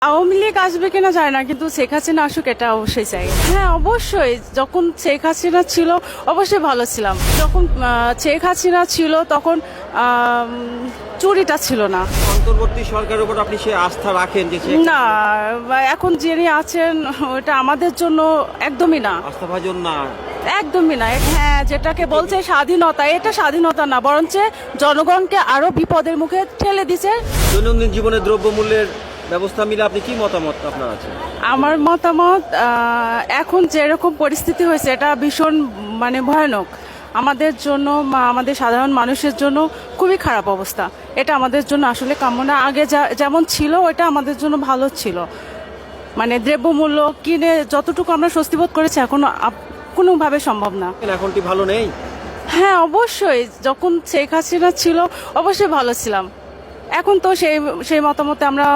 আওয়ামী লীগ আসবে কিনা যায় না, কিন্তু শেখ হাসিনা আসুক এটা অবশ্যই চাই। হ্যাঁ অবশ্যই, যখন শেখ হাসিনা ছিল অবশ্যই ভালো ছিলাম। যখন শেখ হাসিনা ছিল তখন চুরিটা ছিল না। অন্তর্বর্তী সরকারের উপর আপনি সে আস্থা রাখেন যে না, এখন যিনি আছেন ওটা আমাদের জন্য একদমই না, আস্থাভাজন না? একদমই না। হ্যাঁ, যেটাকে বলছে স্বাধীনতা, এটা স্বাধীনতা না, বরঞ্চ জনগণকে আরো বিপদের মুখে ঠেলে দিছে। দৈনন্দিন জীবনে দ্রব্যমূল্যের ব্যবস্থা মিলে আপনি কি মতামত আপনার আছে? আমার মতামত, এখন যেরকম পরিস্থিতি হয়েছে এটা ভীষণ ভয়ানক আমাদের জন্য, আমাদের সাধারণ মানুষের জন্য খুবই খারাপ অবস্থা। এটা আমাদের জন্য আসলে কাম্য না। আগে যেমন ছিল ওটা আমাদের জন্য ভালো ছিল, দ্রব্যমূল্য কিনে যতটুকু আমরা স্বস্তিবোধ করেছি এখন কোনোভাবে সম্ভব না। এখন কি ভালো নেই? হ্যাঁ অবশ্যই, যখন শেখ হাসিনা ছিল অবশ্যই ভালো ছিলাম। এখন তো সেই মতামতে আমরা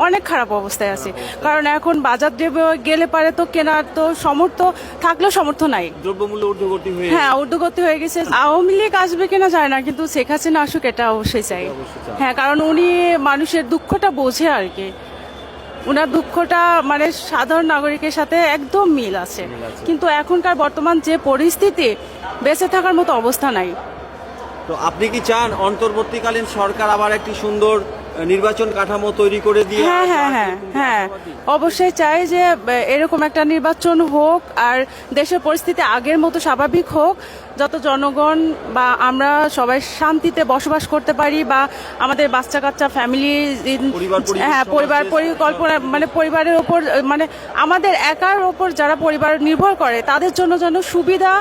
অনেক খারাপ অবস্থায় আছি, কারণ এখন বাজার দ্রব্য গেলে পারে তো কেনার তো সামর্থ্য থাকলেও সামর্থ্য নাই। দ্রব্যমূল্য ঊর্ধ্বগতি হয়ে হ্যাঁ ঊর্ধ্বগতি হয়ে গেছে। আওয়ামী লীগ আসবে কিনা যায় না, কিন্তু শেখ হাসিনা আসুক এটা অবশ্যই চাই। হ্যাঁ, কারণ উনি মানুষের দুঃখটা বোঝে আর কি। উনার দুঃখটা সাধারণ নাগরিকের সাথে একদম মিল আছে। কিন্তু এখনকার বর্তমান যে পরিস্থিতি, বেঁচে থাকার মতো অবস্থা নাই। তো আপনি কি চান অন্তর্বর্তীকালীন সরকার আবার একটি সুন্দর নির্বাচন কাঠামো তৈরি করে দিয়ে? হ্যাঁ হ্যাঁ হ্যাঁ হ্যাঁ, অবশ্যই চাই যে এরকম একটা নির্বাচন হোক, আর দেশের পরিস্থিতি আগের মতো স্বাভাবিক হোক, যত জনগণ বা আমরা সবাই শান্তিতে বসবাস করতে পারি, বা আমাদের বাচ্চা কাচ্চা ফ্যামিলি, হ্যাঁ পরিবার পরিকল্পনা, পরিবারের ওপর, আমাদের একার ওপর যারা পরিবার নির্ভর করে তাদের জন্য যেন সুবিধা,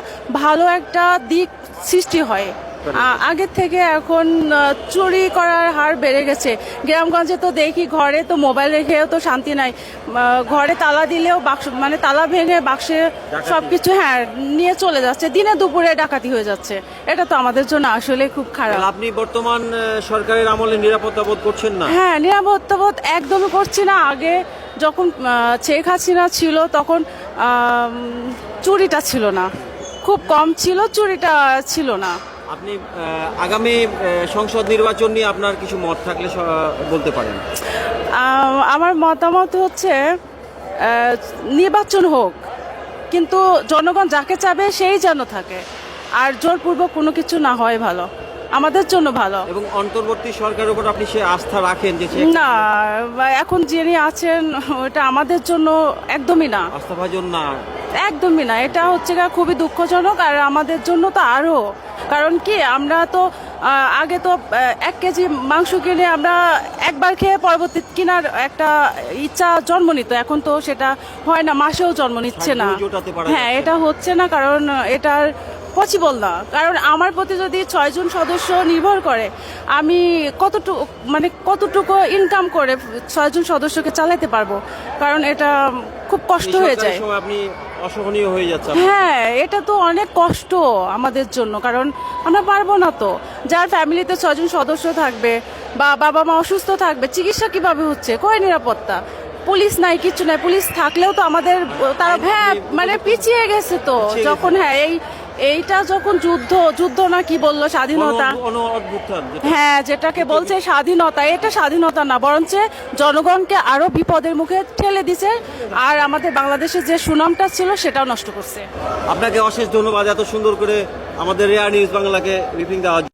ভালো একটা দিক সৃষ্টি হয়। আগের থেকে এখন চুরি করার হার বেড়ে গেছে। গ্রামগঞ্জে তো দেখি ঘরে তো মোবাইল রেখেও তো শান্তি নাই, ঘরে তালা দিলেও বাক্স তালা ভেঙে বাক্সে সবকিছু নিয়ে চলে যাচ্ছে, দিনে দুপুরে ডাকাতি হয়ে যাচ্ছে। এটা তো আমাদের জন্য আসলে খুব খারাপ। আপনি বর্তমান সরকারের আমলে নিরাপত্তা বোধ করছেন না? হ্যাঁ, নিরাপত্তা বোধ একদমই করছি না। আগে যখন শেখ হাসিনা ছিল তখন চুরিটা ছিল না, খুব কম ছিল, চুরিটা ছিল না। আপনি আগামী সংসদ নির্বাচন নিয়ে আপনার কিছু মত থাকলে বলতে পারেন। আমার মতামত হচ্ছে নির্বাচন হোক, কিন্তু জনগণ যাকে চাবে সেই যেন থাকে, আর জোরপূর্বক কোনো কিছু না হয় ভালো, আমাদের জন্য ভালো। এবং অন্তর্বর্তী সরকারের উপর আপনি সে আস্থা রাখেন যে না, এখন যিনি আছেন ওটা আমাদের জন্য একদমই না, আস্থাভাজন না, একদমই না। এটা হচ্ছে খুবই দুঃখজনক, আর আমাদের জন্য তো আরো। কারণ কি, আমরা তো আগে তো 1 কেজি মাংস কিনে আমরা একবার খেয়ে পরবর্তী কেনার একটা ইচ্ছা জন্ম নিত, এখন তো সেটা হয় না, মাসেও জন্ম নিচ্ছে না। হ্যাঁ, এটা হচ্ছে না, কারণ এটার পসিবল না। কারণ আমার প্রতি যদি 6 জন সদস্য নির্ভর করে, আমি কতটুকু ইনকাম করে 6 জন সদস্যকে চালাতে পারবো? কারণ এটা খুব কষ্ট হয়ে যায়। আপনি অসহনীয় হয়ে যাচ্ছে। হ্যাঁ, এটা তো অনেক কষ্ট আমাদের জন্য, কারণ আমরা পারবো না তো। যার ফ্যামিলিতে 6 জন সদস্য থাকবে বা বাবা মা অসুস্থ থাকবে, চিকিৎসা কিভাবে হচ্ছে, কয় নিরাপত্তা? পুলিশ নাই, কিছু নাই। পুলিশ থাকলেও তো আমাদের তারা পিছিয়ে গেছে তো। যখন এইটা যখন যুদ্ধ না কি বললো, স্বাধীনতা, হ্যাঁ যেটাকে বলছে স্বাধীনতা, এটা স্বাধীনতা না, বরঞ্চ জনগণকে আরো বিপদের মুখে ঠেলে দিছে, আর আমাদের বাংলাদেশের যে সুনামটা ছিল সেটাও নষ্ট করছে। আপনাকে অশেষ ধন্যবাদ এত সুন্দর করে আমাদের রেয়ার নিউজ বাংলাকে ব্রিফিং দেওয়া।